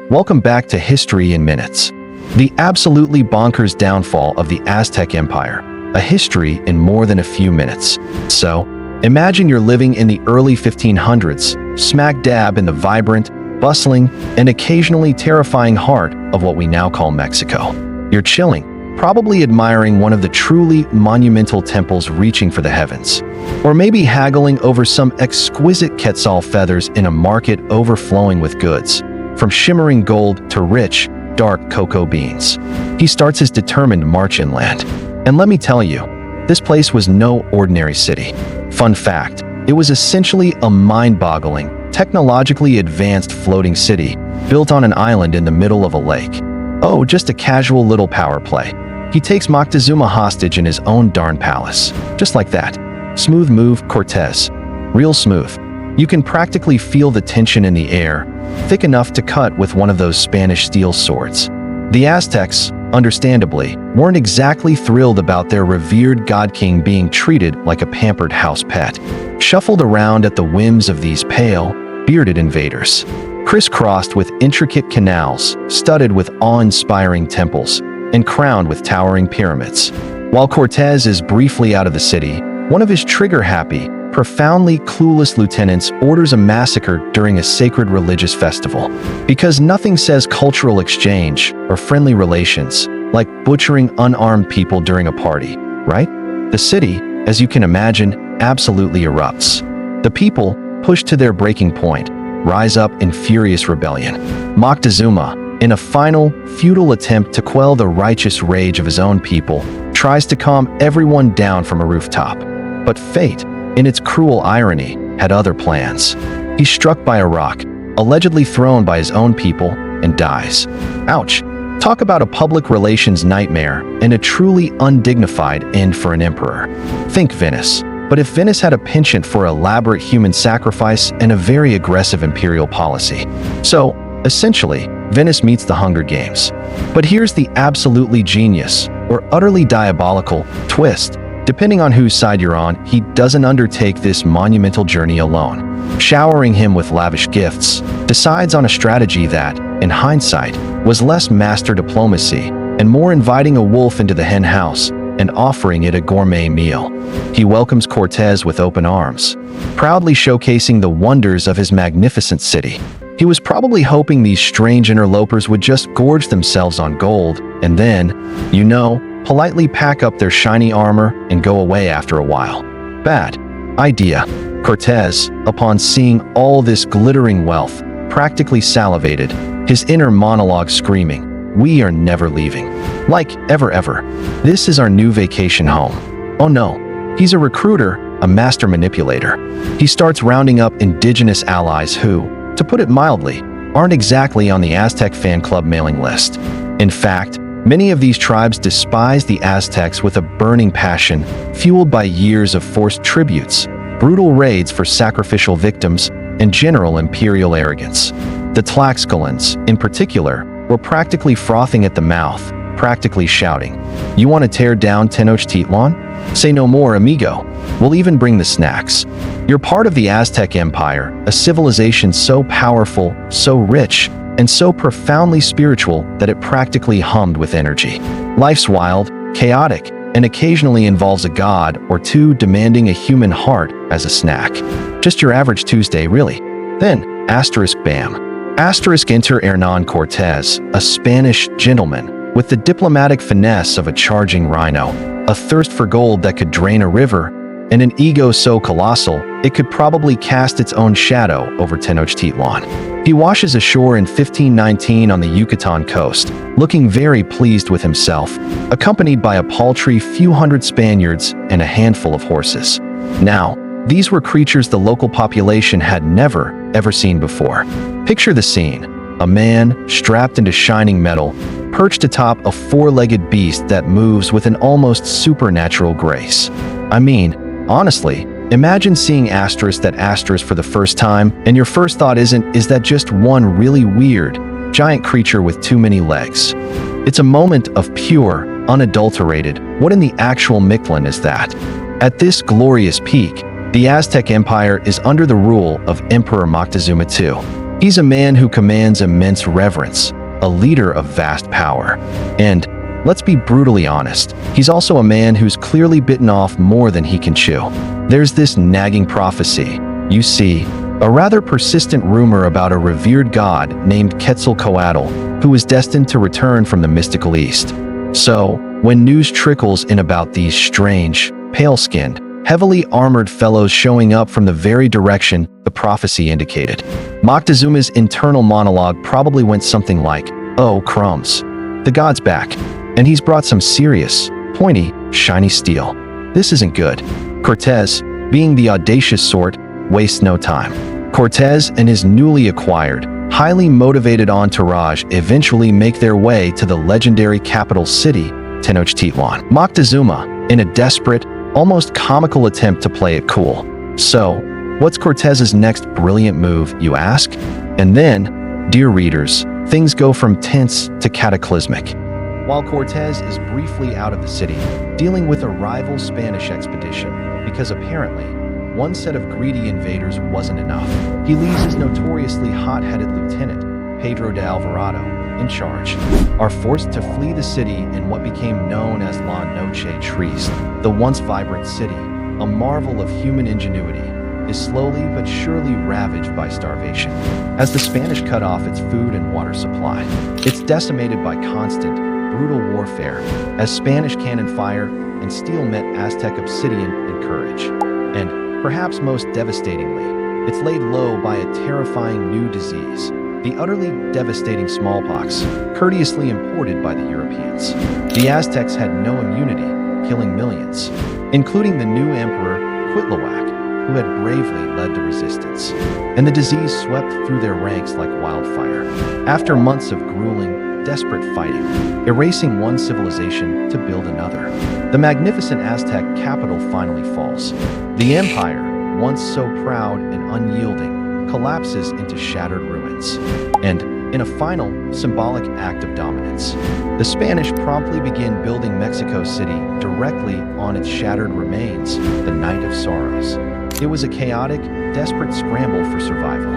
Welcome back to History in Minutes. The absolutely bonkers downfall of the Aztec Empire, a history in more than a few minutes. So, imagine you're living in the early 1500s, smack dab in the vibrant, bustling, and occasionally terrifying heart of what we now call Mexico. You're chilling, probably admiring one of the truly monumental temples reaching for the heavens. Or maybe haggling over some exquisite quetzal feathers in a market overflowing with goods, from shimmering gold to rich, dark cocoa beans. He starts his determined march inland. And let me tell you, this place was no ordinary city. Fun fact, it was essentially a mind-boggling, technologically advanced floating city built on an island in the middle of a lake. Oh, just a casual little power play. He takes Moctezuma hostage in his own darn palace. Just like that. Smooth move, Cortez. Real smooth. You can practically feel the tension in the air, thick enough to cut with one of those Spanish steel swords. The Aztecs, understandably, weren't exactly thrilled about their revered god-king being treated like a pampered house pet, shuffled around at the whims of these pale, bearded invaders, crisscrossed with intricate canals, studded with awe-inspiring temples, and crowned with towering pyramids. While Cortez is briefly out of the city, one of his trigger-happy, profoundly clueless lieutenants orders a massacre during a sacred religious festival. Because nothing says cultural exchange or friendly relations like butchering unarmed people during a party, right? The city, as you can imagine, absolutely erupts. The people, pushed to their breaking point, rise up in furious rebellion. Moctezuma, in a final, futile attempt to quell the righteous rage of his own people, tries to calm everyone down from a rooftop. But fate, in its cruel irony, had other plans. He's struck by a rock, allegedly thrown by his own people, and dies. Ouch. Talk about a public relations nightmare and a truly undignified end for an emperor. Think Venice. But if Venice had a penchant for elaborate human sacrifice and a very aggressive imperial policy. So, essentially, Venice meets the Hunger Games. But here's the absolutely genius, or utterly diabolical, twist. Depending on whose side you're on, he doesn't undertake this monumental journey alone. Showering him with lavish gifts, decides on a strategy that, in hindsight, was less master diplomacy and more inviting a wolf into the hen house and offering it a gourmet meal. He welcomes Cortez with open arms, proudly showcasing the wonders of his magnificent city. He was probably hoping these strange interlopers would just gorge themselves on gold and then, politely pack up their shiny armor and go away after a while. Bad idea. Cortez, upon seeing all this glittering wealth, practically salivated, his inner monologue screaming, "We are never leaving. Like, ever ever. This is our new vacation home." Oh no, he's a recruiter, a master manipulator. He starts rounding up indigenous allies who, to put it mildly, aren't exactly on the Aztec fan club mailing list. In fact, many of these tribes despise the Aztecs with a burning passion, fueled by years of forced tributes, brutal raids for sacrificial victims, and general imperial arrogance. The Tlaxcalans, in particular, were practically frothing at the mouth, practically shouting, "You want to tear down Tenochtitlan? Say no more, amigo. We'll even bring the snacks. You're part of the Aztec Empire, a civilization so powerful, so rich, and so profoundly spiritual that it practically hummed with energy. Life's wild, chaotic, and occasionally involves a god or two demanding a human heart as a snack. Just your average Tuesday, really. Then, bam. Enter Hernán Cortés, a Spanish gentleman, with the diplomatic finesse of a charging rhino, a thirst for gold that could drain a river, and an ego so colossal it could probably cast its own shadow over Tenochtitlan. He washes ashore in 1519 on the Yucatan coast, looking very pleased with himself, accompanied by a paltry few hundred Spaniards and a handful of horses. Now, these were creatures the local population had never, ever seen before. Picture the scene. A man, strapped into shining metal, perched atop a four-legged beast that moves with an almost supernatural grace. I mean, honestly, imagine seeing that for the first time, and your first thought is that just one really weird, giant creature with too many legs? It's a moment of pure, unadulterated, what in the actual Mictlan is that? At this glorious peak, the Aztec Empire is under the rule of Emperor Moctezuma II. He's a man who commands immense reverence, a leader of vast power. And, let's be brutally honest, he's also a man who's clearly bitten off more than he can chew. There's this nagging prophecy, you see, a rather persistent rumor about a revered god named Quetzalcoatl who is destined to return from the mystical East. So, when news trickles in about these strange, pale-skinned, heavily armored fellows showing up from the very direction the prophecy indicated, Moctezuma's internal monologue probably went something like, "Oh, crumbs. The god's back, and he's brought some serious, pointy, shiny steel. This isn't good." Cortez, being the audacious sort, wastes no time. Cortez and his newly acquired, highly motivated entourage eventually make their way to the legendary capital city, Tenochtitlan. Moctezuma, in a desperate, almost comical attempt to play it cool. So, what's Cortez's next brilliant move, you ask? And then, dear readers, things go from tense to cataclysmic. While Cortez is briefly out of the city, dealing with a rival Spanish expedition, because apparently, one set of greedy invaders wasn't enough, he leaves his notoriously hot-headed lieutenant, Pedro de Alvarado, in charge, are forced to flee the city in what became known as La Noche Triste. The once vibrant city, a marvel of human ingenuity, is slowly but surely ravaged by starvation. As the Spanish cut off its food and water supply, it's decimated by constant, brutal warfare, as Spanish cannon fire and steel met Aztec obsidian and courage. And, perhaps most devastatingly, it's laid low by a terrifying new disease, the utterly devastating smallpox, courteously imported by the Europeans. The Aztecs had no immunity, killing millions, including the new emperor, Cuitlahuac, who had bravely led the resistance. And the disease swept through their ranks like wildfire. After months of grueling, desperate fighting, erasing one civilization to build another, the magnificent Aztec capital finally falls. The empire, once so proud and unyielding, collapses into shattered ruins. And, in a final, symbolic act of dominance, the Spanish promptly begin building Mexico City directly on its shattered remains, the Night of Sorrows. It was a chaotic, desperate scramble for survival,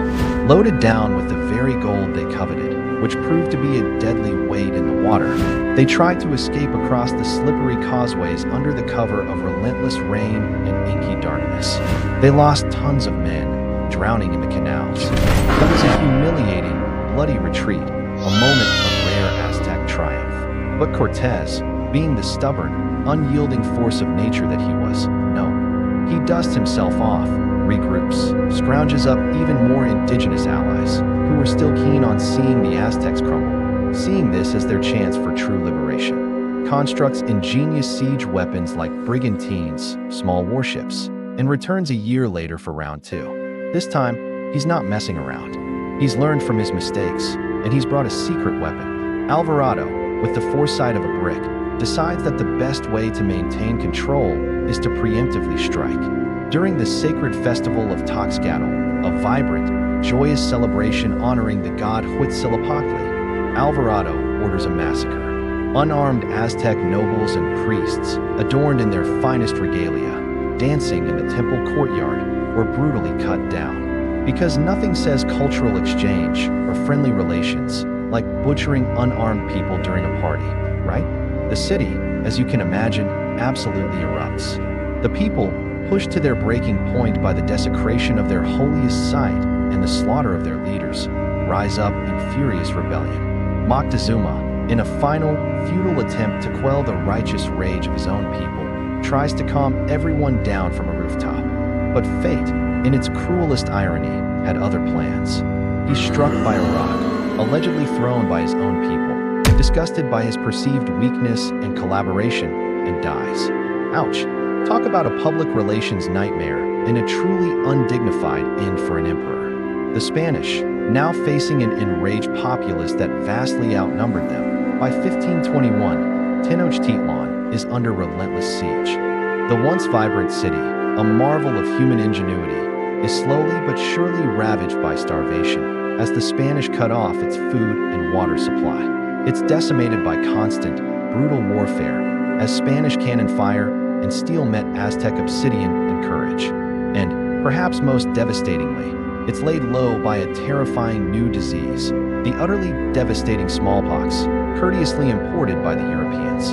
loaded down with the very gold they coveted, which proved to be a deadly weight in the water. They tried to escape across the slippery causeways under the cover of relentless rain and inky darkness. They lost tons of men, drowning in the canals. It was a humiliating, bloody retreat, a moment of rare Aztec triumph. But Cortez, being the stubborn, unyielding force of nature that he was, he dusts himself off, regroups, scrounges up even more indigenous allies, who were still keen on seeing the Aztecs crumble, seeing this as their chance for true liberation. Constructs ingenious siege weapons like brigantines, small warships, and returns a year later for round 2. This time, he's not messing around. He's learned from his mistakes, and he's brought a secret weapon. Alvarado, with the foresight of a brick, decides that the best way to maintain control is to preemptively strike. During the sacred festival of Toxcatl, a vibrant, joyous celebration honoring the god Huitzilopochtli, Alvarado orders a massacre. Unarmed Aztec nobles and priests, adorned in their finest regalia, dancing in the temple courtyard, were brutally cut down. Because nothing says cultural exchange or friendly relations like butchering unarmed people during a party, right? The city, as you can imagine, absolutely erupts. The people, pushed to their breaking point by the desecration of their holiest site and the slaughter of their leaders, rise up in furious rebellion. Moctezuma, in a final, futile attempt to quell the righteous rage of his own people, tries to calm everyone down from a rooftop. But fate, in its cruelest irony, had other plans. He's struck by a rock, allegedly thrown by his own people, disgusted by his perceived weakness and collaboration, and dies. Ouch. Talk about a public relations nightmare and a truly undignified end for an emperor. The Spanish, now facing an enraged populace that vastly outnumbered them, by 1521, Tenochtitlan is under relentless siege. The once vibrant city, a marvel of human ingenuity, is slowly but surely ravaged by starvation as the Spanish cut off its food and water supply. It's decimated by constant, brutal warfare as Spanish cannon fire and steel met Aztec obsidian and courage. And, perhaps most devastatingly, It's laid low by a terrifying new disease, the utterly devastating smallpox, courteously imported by the Europeans.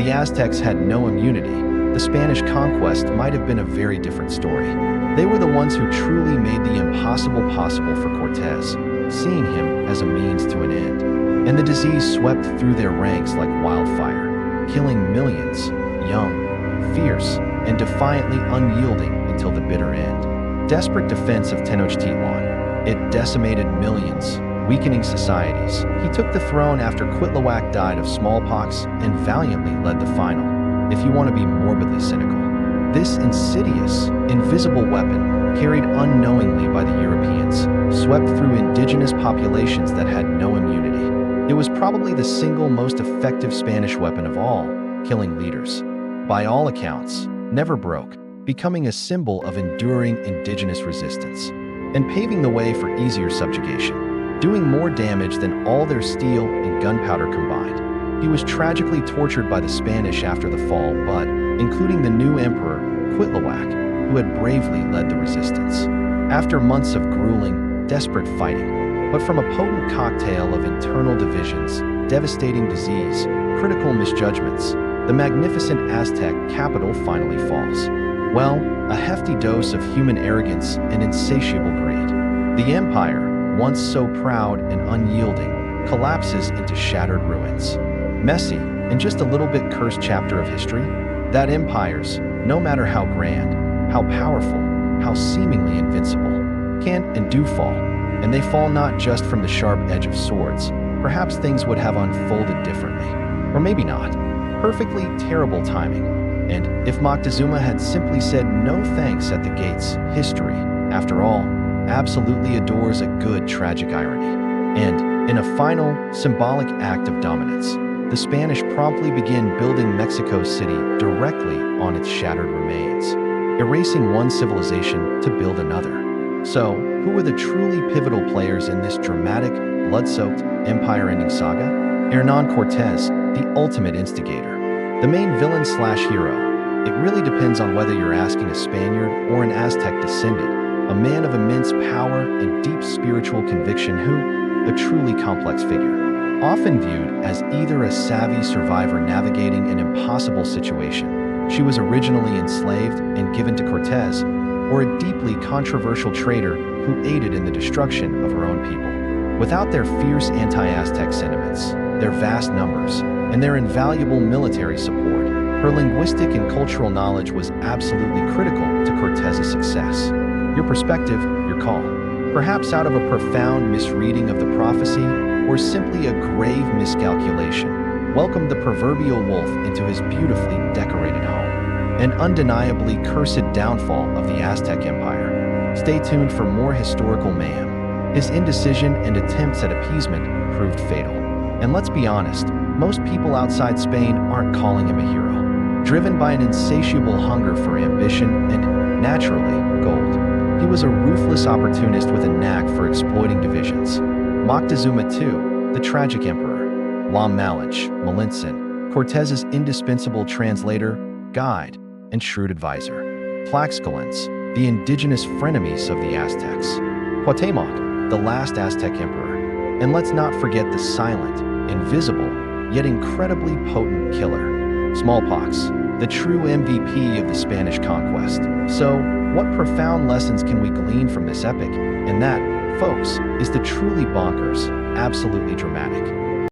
The Aztecs had no immunity. The Spanish conquest might have been a very different story. They were the ones who truly made the impossible possible for Cortez, seeing him as a means to an end. And the disease swept through their ranks like wildfire, killing millions, young, fierce, and defiantly unyielding until the bitter end. Desperate defense of Tenochtitlan, it decimated millions, weakening societies. He took the throne after Cuitlahuac died of smallpox and valiantly led the final. If you want to be morbidly cynical, this insidious, invisible weapon, carried unknowingly by the Europeans, swept through indigenous populations that had no immunity. It was probably the single most effective Spanish weapon of all, killing leaders. By all accounts, never broke, becoming a symbol of enduring indigenous resistance, and paving the way for easier subjugation, doing more damage than all their steel and gunpowder combined. He was tragically tortured by the Spanish after the fall, but, including the new emperor, Cuitlahuac, who had bravely led the resistance. After months of grueling, desperate fighting, but from a potent cocktail of internal divisions, devastating disease, critical misjudgments, the magnificent Aztec capital finally falls. Well, a hefty dose of human arrogance and insatiable greed. The empire, once so proud and unyielding, collapses into shattered ruins. Messy, and just a little bit cursed chapter of history, that empires, no matter how grand, how powerful, how seemingly invincible, can and do fall, and they fall not just from the sharp edge of swords. Perhaps things would have unfolded differently, or maybe not. Perfectly terrible timing. And if Moctezuma had simply said no thanks at the gates, history, after all, absolutely adores a good tragic irony. And, in a final, symbolic act of dominance, the Spanish promptly begin building Mexico City directly on its shattered remains, erasing one civilization to build another. So, who were the truly pivotal players in this dramatic, blood-soaked, empire-ending saga? Hernán Cortés, the ultimate instigator. The main villain/hero. It really depends on whether you're asking a Spaniard or an Aztec descendant, a man of immense power and deep spiritual conviction who, a truly complex figure. Often viewed as either a savvy survivor navigating an impossible situation, she was originally enslaved and given to Cortés, or a deeply controversial traitor who aided in the destruction of her own people. Without their fierce anti-Aztec sentiments, their vast numbers, and their invaluable military support, her linguistic and cultural knowledge was absolutely critical to Cortés's success. Your perspective, your call. Perhaps out of a profound misreading of the prophecy, or simply a grave miscalculation, welcomed the proverbial wolf into his beautifully decorated home. An undeniably cursed downfall of the Aztec Empire. Stay tuned for more historical mayhem. His indecision and attempts at appeasement proved fatal. And let's be honest, most people outside Spain aren't calling him a hero. Driven by an insatiable hunger for ambition and, naturally, gold. He was a ruthless opportunist with a knack for exploiting divisions. Moctezuma II, the tragic emperor. La Malinche, Malintzin, Cortés's indispensable translator, guide, and shrewd advisor. Tlaxcalans, the indigenous frenemies of the Aztecs. Cuauhtémoc, the last Aztec emperor. And let's not forget the silent, invisible, yet incredibly potent killer, smallpox, the true MVP of the Spanish conquest. So, what profound lessons can we glean from this epic? And that, folks, is the truly bonkers, absolutely dramatic,